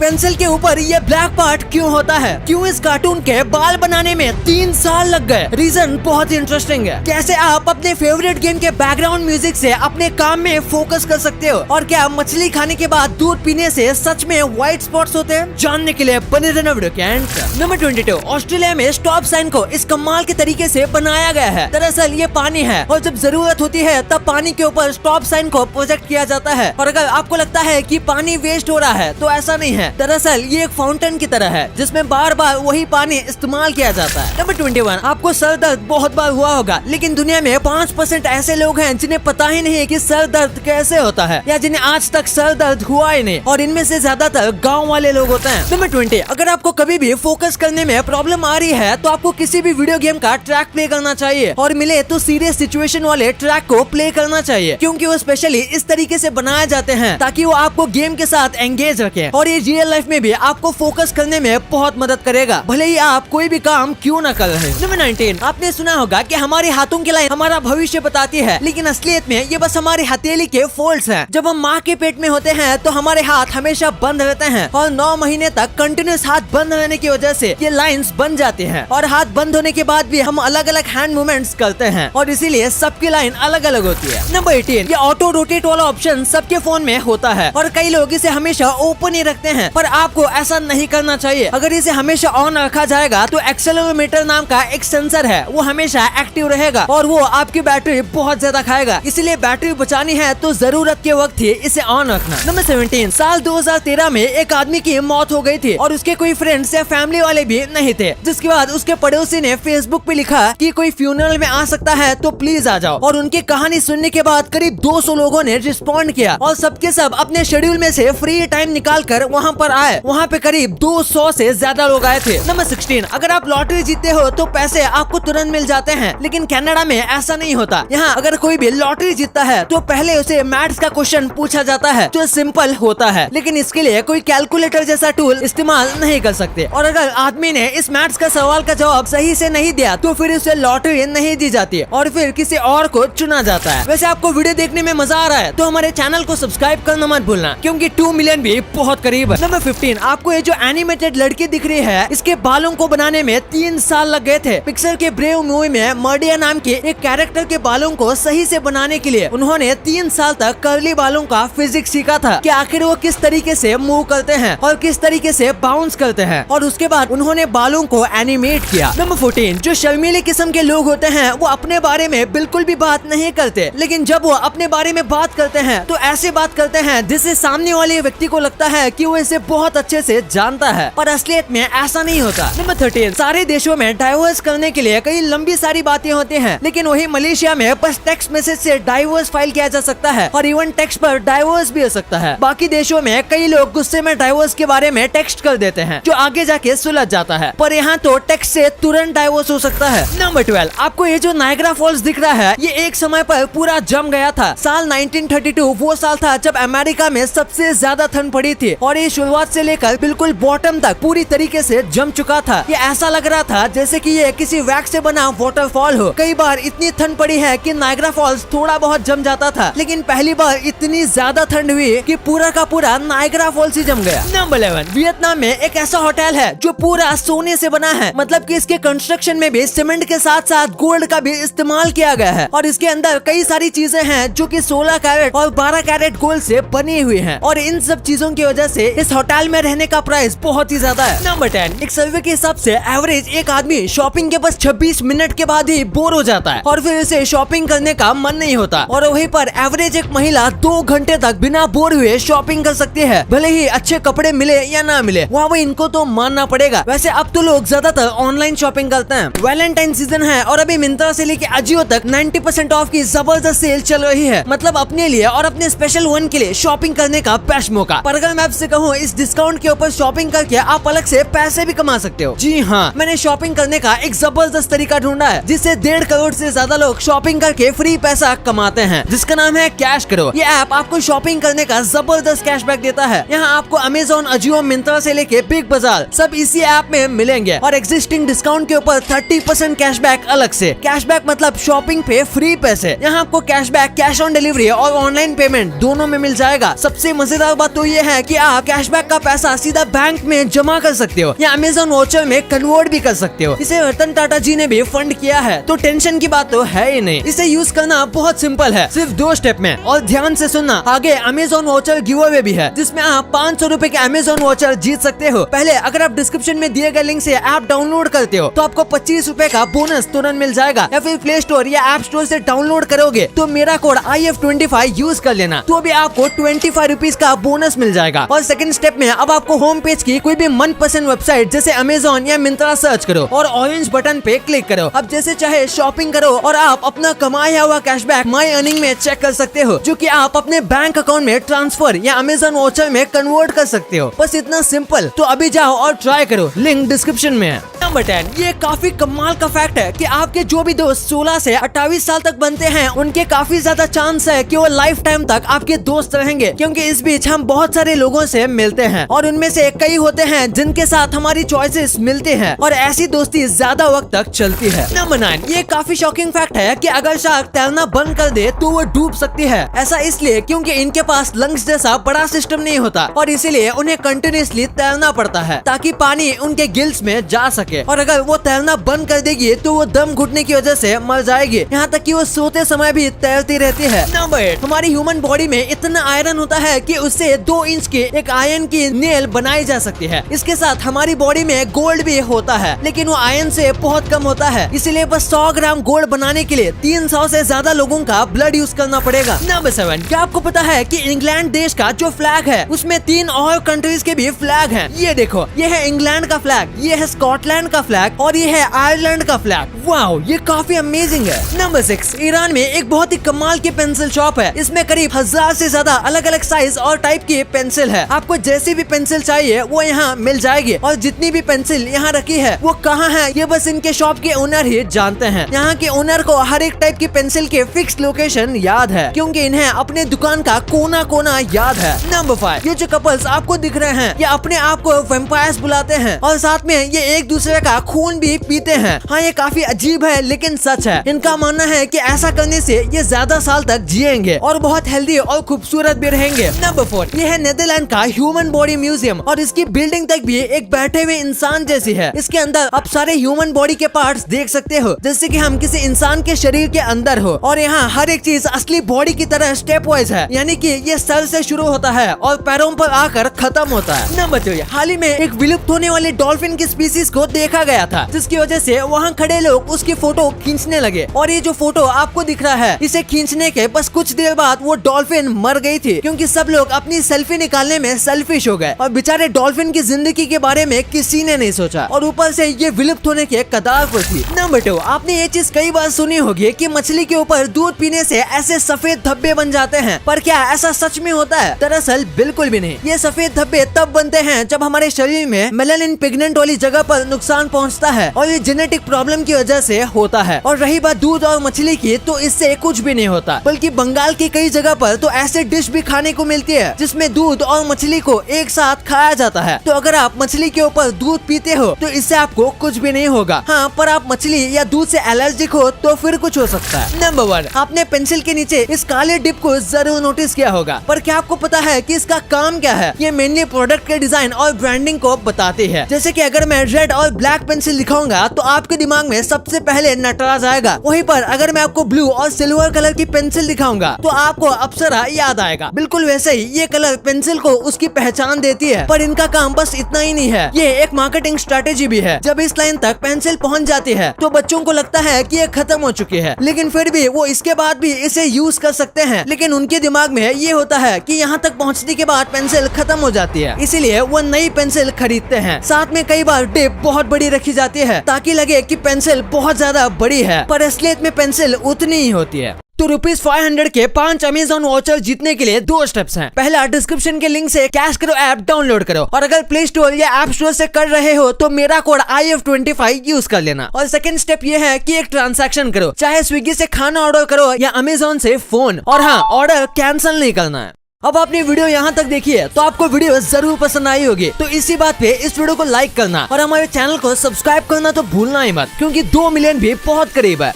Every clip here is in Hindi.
पेंसिल के ऊपर ये ब्लैक पार्ट क्यों होता है? क्यों इस कार्टून के बाल बनाने में 3 साल लग गए? रीजन बहुत इंटरेस्टिंग है। कैसे आप अपने फेवरेट गेम के बैकग्राउंड म्यूजिक से अपने काम में फोकस कर सकते हो? और क्या मछली खाने के बाद दूध पीने से सच में व्हाइट स्पॉट्स होते हैं? जानने के लिए बने रहना वीडियो के एंड तक। नंबर 22, ऑस्ट्रेलिया में स्टॉप साइन को इस कमाल के तरीके से बनाया गया है। दरअसल ये पानी है और जब जरूरत होती है तब पानी के ऊपर स्टॉप साइन को प्रोजेक्ट किया जाता है। और अगर आपको लगता है कि पानी वेस्ट हो रहा है तो ऐसा नहीं है। दरअसल ये एक फाउंटेन की तरह है जिसमें बार बार वही पानी इस्तेमाल किया जाता है। नंबर 21, आपको सर दर्द बहुत बार हुआ होगा, लेकिन दुनिया में 5% ऐसे लोग हैं जिन्हें पता ही नहीं कि सर दर्द कैसे होता है या जिन्हें आज तक सर दर्द हुआ ही नहीं, और इनमें से ज्यादातर गाँव वाले लोग होते हैं। नंबर 20, अगर आपको कभी भी फोकस करने में प्रॉब्लम आ रही है तो आपको किसी भी वीडियो गेम का ट्रैक प्ले करना चाहिए, और मिले तो सीरियस सिचुएशन वाले ट्रैक को प्ले करना चाहिए, क्योंकि वो स्पेशली इस तरीके से बनाए जाते हैं ताकि वो आपको गेम के साथ एंगेज रखे, और ये रियल लाइफ में भी आपको फोकस करने में बहुत मदद करेगा, भले ही आप कोई भी काम क्यों न कर रहे। नंबर 19, आपने सुना होगा कि हमारे हाथों की लाइन हमारा भविष्य बताती है, लेकिन असलियत में ये बस हमारी हथेली के फोल्ड्स हैं। जब हम माँ के पेट में होते हैं तो हमारे हाथ हमेशा बंद रहते हैं, और 9 महीने तक कंटिन्यूस हाथ बंद रहने की वजह से ये लाइंस बन जाती हैं, और हाथ बंद होने के बाद भी हम अलग अलग हैंड मूवमेंट्स करते हैं, और इसीलिए सबकी लाइन अलग अलग होती है। नंबर 18, ये ऑटो रोटेट वाला ऑप्शन सबके फोन में होता है, और कई लोग इसे हमेशा ओपन ही रखते हैं, पर आपको ऐसा नहीं करना चाहिए। अगर इसे हमेशा ऑन रखा जाएगा तो एक्सेलेरोमीटर नाम का एक सेंसर है, वो हमेशा एक्टिव रहेगा और वो आपकी बैटरी बहुत ज्यादा खाएगा, इसलिए बैटरी बचानी है तो जरूरत के वक्त ही इसे ऑन रखना। नंबर 17, साल 2013 में एक आदमी की मौत हो गई थी और उसके कोई फ्रेंड्स या फैमिली वाले भी नहीं थे, जिसके बाद उसके पड़ोसी ने फेसबुक पे लिखा कि कोई फ्यूनरल में आ सकता है तो प्लीज आ जाओ, और उनकी कहानी सुनने के बाद करीब 200 लोगों ने रिस्पॉन्ड किया, और सबके सब अपने शेड्यूल में से फ्री टाइम निकाल कर वहाँ पर आए। वहाँ पे करीब 200 से ज्यादा लोग आए थे। नंबर 16, अगर आप लॉटरी जीतते हो तो पैसे आपको तुरंत मिल जाते हैं, लेकिन कनाडा में ऐसा नहीं होता। यहाँ अगर कोई भी लॉटरी जीतता है तो पहले उसे मैथ्स का क्वेश्चन पूछा जाता है जो सिंपल होता है, लेकिन इसके लिए कोई कैलकुलेटर जैसा टूल इस्तेमाल नहीं कर सकते, और अगर आदमी ने इस मैथ्स का सवाल का जवाब सही से नहीं दिया तो फिर उसे लॉटरी नहीं दी जाती और फिर किसी और को चुना जाता है। वैसे आपको वीडियो देखने में मजा आ रहा है तो हमारे चैनल को सब्सक्राइब करना मत भूलना, क्योंकि 2 मिलियन भी बहुत करीब है। नंबर 15, आपको ये जो एनिमेटेड लड़की दिख रही है, इसके बालों को बनाने में 3 साल लग गए थे। पिक्सर के ब्रेव मूवी में मर्डिया नाम के एक कैरेक्टर के बालों को सही से बनाने के लिए उन्होंने 3 साल तक कर्ली बालों का फिजिक्स सीखा था कि आखिर वो किस तरीके से मूव करते हैं और किस तरीके से बाउंस करते हैं, और उसके बाद उन्होंने बालों को एनिमेट किया। नंबर 14, जो शर्मीले किस्म के लोग होते हैं वो अपने बारे में बिल्कुल भी बात नहीं करते, लेकिन जब वो अपने बारे में बात करते हैं तो ऐसे बात करते हैं जिससे सामने वाले व्यक्ति को लगता है कि वो इसे बहुत अच्छे से जानता है, पर असलियत में ऐसा नहीं होता। नंबर 13, सारे देशों में डाइवोर्स करने के लिए कई लंबी सारी बातें होती हैं, लेकिन वही मलेशिया में बस टेक्स्ट मैसेज से डाइवोर्स फाइल किया जा सकता है, और इवन टेक्स्ट पर डाइवोर्स भी हो सकता है। बाकी देशों में कई लोग गुस्से में डाइवोर्स के बारे में टेक्स्ट कर देते हैं जो आगे जाके सुलझ जाता है, पर यहाँ तो टेक्स्ट से तुरंत डाइवोर्स हो सकता है। नंबर 12, आपको ये जो नायग्रा फॉल्स दिख रहा है ये एक समय पर पूरा जम गया था। साल 1932 वो साल था जब अमेरिका में सबसे ज्यादा ठंड पड़ी थी, और ये शुरुआत से लेकर बिल्कुल बॉटम तक पूरी तरीके से जम चुका था। ये ऐसा लग रहा था जैसे कि ये किसी वैक्स से बना वाटरफॉल हो। कई बार इतनी ठंड पड़ी है कि नायग्रा फॉल्स थोड़ा बहुत जम जाता था, लेकिन पहली बार इतनी ज्यादा ठंड हुई कि पूरा का पूरा नायग्रा फॉल्स ही जम गया। नंबर 11, वियतनाम में एक ऐसा होटल है जो पूरा सोने से बना है, मतलब कि इसके कंस्ट्रक्शन में भी सीमेंट के साथ साथ गोल्ड का भी इस्तेमाल किया गया है, और इसके अंदर कई सारी चीजें हैं जो कि 16 कैरेट और 12 कैरेट गोल्ड से बनी हुई हैं, और इन सब चीजों की वजह से इस होटल में रहने का प्राइस बहुत ही ज्यादा है। नंबर 10, एक सर्वे के हिसाब से एवरेज एक आदमी शॉपिंग के बस 26 मिनट के बाद ही बोर हो जाता है, और फिर उसे शॉपिंग करने का मन नहीं होता, और वहीं पर एवरेज एक महिला 2 घंटे तक बिना बोर हुए शॉपिंग कर सकती है, भले ही अच्छे कपड़े मिले या ना मिले, वहाँ इनको तो मानना पड़ेगा। वैसे अब तो लोग ज्यादातर ऑनलाइन शॉपिंग करते हैं। वैलेंटाइन सीजन है और अभी मिंत्रा से लेके अजियो तक 90% ऑफ की जबरदस्त सेल चल रही है, मतलब अपने लिए और अपने स्पेशल वन के लिए शॉपिंग करने का बेस्ट मौका। पर अगर मैं आपसे कहूँ इस डिस्काउंट के ऊपर शॉपिंग करके आप अलग से पैसे भी कमा सकते हो। जी हाँ, मैंने शॉपिंग करने का एक जबरदस्त तरीका ढूंढा है जिससे 1.5 करोड़ से ज्यादा लोग शॉपिंग करके फ्री पैसा कमाते हैं, जिसका नाम है कैश करो। ये ऐप आपको शॉपिंग करने का जबरदस्त कैशबैक देता है। यहाँ आपको अमेजोन, अजियो, मिंत्रा से लेके बिग बाजार सब इसी ऐप में मिलेंगे, और एग्जिस्टिंग डिस्काउंट के ऊपर 30% कैशबैक अलग से। कैशबैक मतलब शॉपिंग पे फ्री पैसे। यहाँ आपको कैशबैक कैश ऑन डिलीवरी और ऑनलाइन पेमेंट दोनों में मिल जाएगा। सबसे मजेदार बात तो ये है कि आप कैश कैशबैक का पैसा सीधा बैंक में जमा कर सकते हो या अमेजोन वाउचर में कन्वर्ट भी कर सकते हो। इसे रतन टाटा जी ने भी फंड किया है, तो टेंशन की बात तो है ही नहीं। इसे यूज करना बहुत सिंपल है, सिर्फ 2 स्टेप में। और ध्यान से सुनना, आगे अमेजोन वाउचर गिव अवे भी है जिसमें आप 500 रुपए के अमेजोन वाउचर जीत सकते हो। पहले अगर आप डिस्क्रिप्शन में दिए गए लिंक से ऐप डाउनलोड करते हो तो आपको 25 रुपए का बोनस तुरंत मिल जाएगा, या फिर प्ले स्टोर या ऐप स्टोर से डाउनलोड करोगे तो मेरा कोड IF25 यूज कर लेना, तो भी आपको 25 रुपीज का बोनस मिल जाएगा। और सेकंड स्टेप में अब आपको होम पेज की कोई भी मनपसंद वेबसाइट जैसे अमेजोन या मिंत्रा सर्च करो और ऑरेंज बटन पे क्लिक करो। अब जैसे चाहे शॉपिंग करो और आप अपना कमाया हुआ कैशबैक माई अर्निंग में चेक कर सकते हो, जो कि आप अपने बैंक अकाउंट में ट्रांसफर या अमेजोन वाउचर में कन्वर्ट कर सकते हो। बस इतना सिंपल। तो अभी जाओ और ट्राई करो, लिंक डिस्क्रिप्शन में है। नंबर 10, ये काफी कमाल का फैक्ट है कि आपके जो भी दोस्त 16 से 28 साल तक बनते हैं उनके काफी ज्यादा चांस है कि वो लाइफ टाइम तक आपके दोस्त रहेंगे, क्योंकि इस बीच हम बहुत सारे लोगों से मिलते हैं और उनमें से कई होते हैं जिनके साथ हमारी चॉइसेस मिलती हैं और ऐसी दोस्ती ज्यादा वक्त तक चलती है। नंबर 9, ये काफी शॉकिंग फैक्ट है कि अगर शार्क तैरना बंद कर दे तो वो डूब सकती है। ऐसा इसलिए क्योंकि इनके पास लंग्स जैसा बड़ा सिस्टम नहीं होता और इसीलिए उन्हें कंटिन्यूअसली तैरना पड़ता है ताकि पानी उनके गिल्स में जा सके। और अगर वो तैरना बंद कर देगी तो वो दम घुटने की वजह से मर जाएगी, यहाँ तक कि वो सोते समय भी तैरती रहती है। नंबर 8, हमारी ह्यूमन बॉडी में इतना आयरन होता है कि उससे 2 इंच की एक आयरन की नेल बनाई जा सकती है। इसके साथ हमारी बॉडी में गोल्ड भी होता है, लेकिन वो आयरन से बहुत कम होता है, इसीलिए बस 100 ग्राम गोल्ड बनाने के लिए 300 से ज्यादा लोगों का ब्लड यूज करना पड़ेगा। नंबर 7, क्या आपको पता है कि इंग्लैंड देश का जो फ्लैग है उसमें 3 और कंट्रीज के भी फ्लैग हैं। ये देखो, ये है इंग्लैंड का फ्लैग, ये है स्कॉटलैंड का फ्लैग और ये है आयरलैंड का फ्लैग। वाओ, ये काफी अमेजिंग है। नंबर 6, ईरान में एक बहुत ही कमाल की पेंसिल शॉप है। इसमें करीब 1000 से ज्यादा अलग अलग साइज और टाइप की पेंसिल है। आपको जैसी भी पेंसिल चाहिए वो यहाँ मिल जाएगी और जितनी भी पेंसिल यहाँ रखी है वो कहाँ है ये बस इनके शॉप के ओनर ही जानते हैं। यहाँ के ओनर को हर एक टाइप की पेंसिल के फिक्स लोकेशन याद है, क्योंकि इन्हें अपने दुकान का कोना कोना याद है। नंबर 5, ये जो कपल्स आपको दिख रहे हैं ये अपने आप को वैम्पायर्स बुलाते हैं और साथ में ये एक दूसरे का खून भी पीते हैं। हाँ, ये काफी अजीब है लेकिन सच है। इनका मानना है कि ऐसा करने से ये ज्यादा साल तक जिएंगे और बहुत हेल्दी और खूबसूरत भी रहेंगे। नंबर 4, ये है नीदरलैंड का ह्यूमन बॉडी म्यूजियम और इसकी बिल्डिंग तक भी एक बैठे हुए इंसान जैसी है। इसके अंदर आप सारे ह्यूमन बॉडी के पार्ट्स देख सकते हो, जैसे कि हम किसी इंसान के शरीर के अंदर हो, और यहाँ हर एक चीज असली बॉडी की तरह स्टेप वाइज है, यानी कि ये सर से शुरू होता है और पैरों पर आकर खत्म होता है। नंबर 3, हाल ही में एक विलुप्त होने वाली डॉल्फिन की स्पीसीज को देखा गया था, जिसकी वजह से वहाँ खड़े लोग उसकी फोटो खींचने लगे और ये जो फोटो आपको दिख रहा है इसे खींचने के बस कुछ देर बाद वो डॉल्फिन मर गई थी, क्योंकि सब लोग अपनी सेल्फी निकालने में सेल्फिश हो गए और बेचारे डॉल्फिन की जिंदगी के बारे में किसी ने नहीं सोचा और ऊपर से ये विलुप्त होने के कगार पर थी। नंबर 2, आपने ये चीज कई बार सुनी होगी कि मछली के ऊपर दूध पीने से ऐसे सफेद धब्बे बन जाते हैं, पर क्या ऐसा सच में होता है? दरअसल बिल्कुल भी नहीं। ये सफेद धब्बे तब बनते हैं जब हमारे शरीर में मेलानिन पिगमेंट वाली जगह पर नुकसान पहुंचता है और ये जेनेटिक प्रॉब्लम की वजह से होता है। और रही बात दूध और मछली की, तो इससे कुछ भी नहीं होता, बल्कि बंगाल की कई जगह पर तो ऐसे डिश भी खाने को मिलती है जिसमें दूध और मछली को एक साथ खाया जाता है। तो अगर आप मछली के ऊपर दूध पीते हो तो इससे आपको कुछ भी नहीं होगा। हाँ, पर आप मछली या दूध से एलर्जिक हो तो फिर कुछ हो सकता है। नंबर 1, आपने पेंसिल के नीचे इस काले डिप को जरूर नोटिस किया होगा, पर क्या आपको पता है कि इसका काम क्या है? ये मेनली प्रोडक्ट के डिजाइन और ब्रांडिंग को बताती है। जैसे कि अगर मैं रेड और ब्लैक पेंसिल दिखाऊंगा तो आपके दिमाग में सबसे पहले नटराज आएगा। वहीं पर अगर मैं आपको ब्लू और सिल्वर कलर की पेंसिल दिखाऊंगा तो आपको अप्सरा याद आएगा। बिल्कुल वैसे ही ये कलर पेंसिल को उसकी पहचान देती है, पर इनका काम बस इतना ही नहीं है, ये एक मार्केटिंग स्ट्रेटेजी भी है। जब इस लाइन तक पेंसिल पहुंच जाती है तो बच्चों को लगता है कि ये खत्म हो चुकी है, लेकिन फिर भी वो इसके बाद भी इसे यूज कर सकते हैं। लेकिन उनके दिमाग में ये होता है कि यहाँ तक पहुँचने के बाद पेंसिल खत्म हो जाती है, इसीलिए वो नई पेंसिल खरीदते हैं। साथ में कई बार डिप बहुत बड़ी रखी जाती है ताकि लगे कि पेंसिल बहुत ज्यादा बड़ी है, पर असलियत में पेंसिल उतनी ही होती है। तो ₹500 के 5 अमेजोन वाउचर जीतने के लिए 2 स्टेप्स हैं। पहला, डिस्क्रिप्शन के लिंक से कैश करो ऐप डाउनलोड करो, और अगर प्ले स्टोर या ऐप स्टोर से कर रहे हो तो मेरा कोड IF25 यूज कर लेना। और सेकंड स्टेप ये है कि एक ट्रांजैक्शन करो, चाहे स्विगी से खाना ऑर्डर करो या अमेजोन से फोन, और हाँ, ऑर्डर कैंसिल नहीं करना है। अब आपने वीडियो यहाँ तक देखी है तो आपको वीडियो जरूर पसंद आई होगी, तो इसी बात पे इस वीडियो को लाइक करना और हमारे चैनल को सब्सक्राइब करना तो भूलना ही मत, क्योंकि 2 मिलियन भी बहुत करीब है।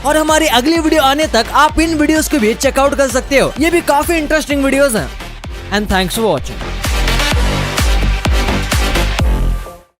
और हमारी अगली वीडियो आने तक आप इन वीडियोस को भी चेकआउट कर सकते हो। ये भी काफी इंटरेस्टिंग वीडियोस हैं। And thanks for watching.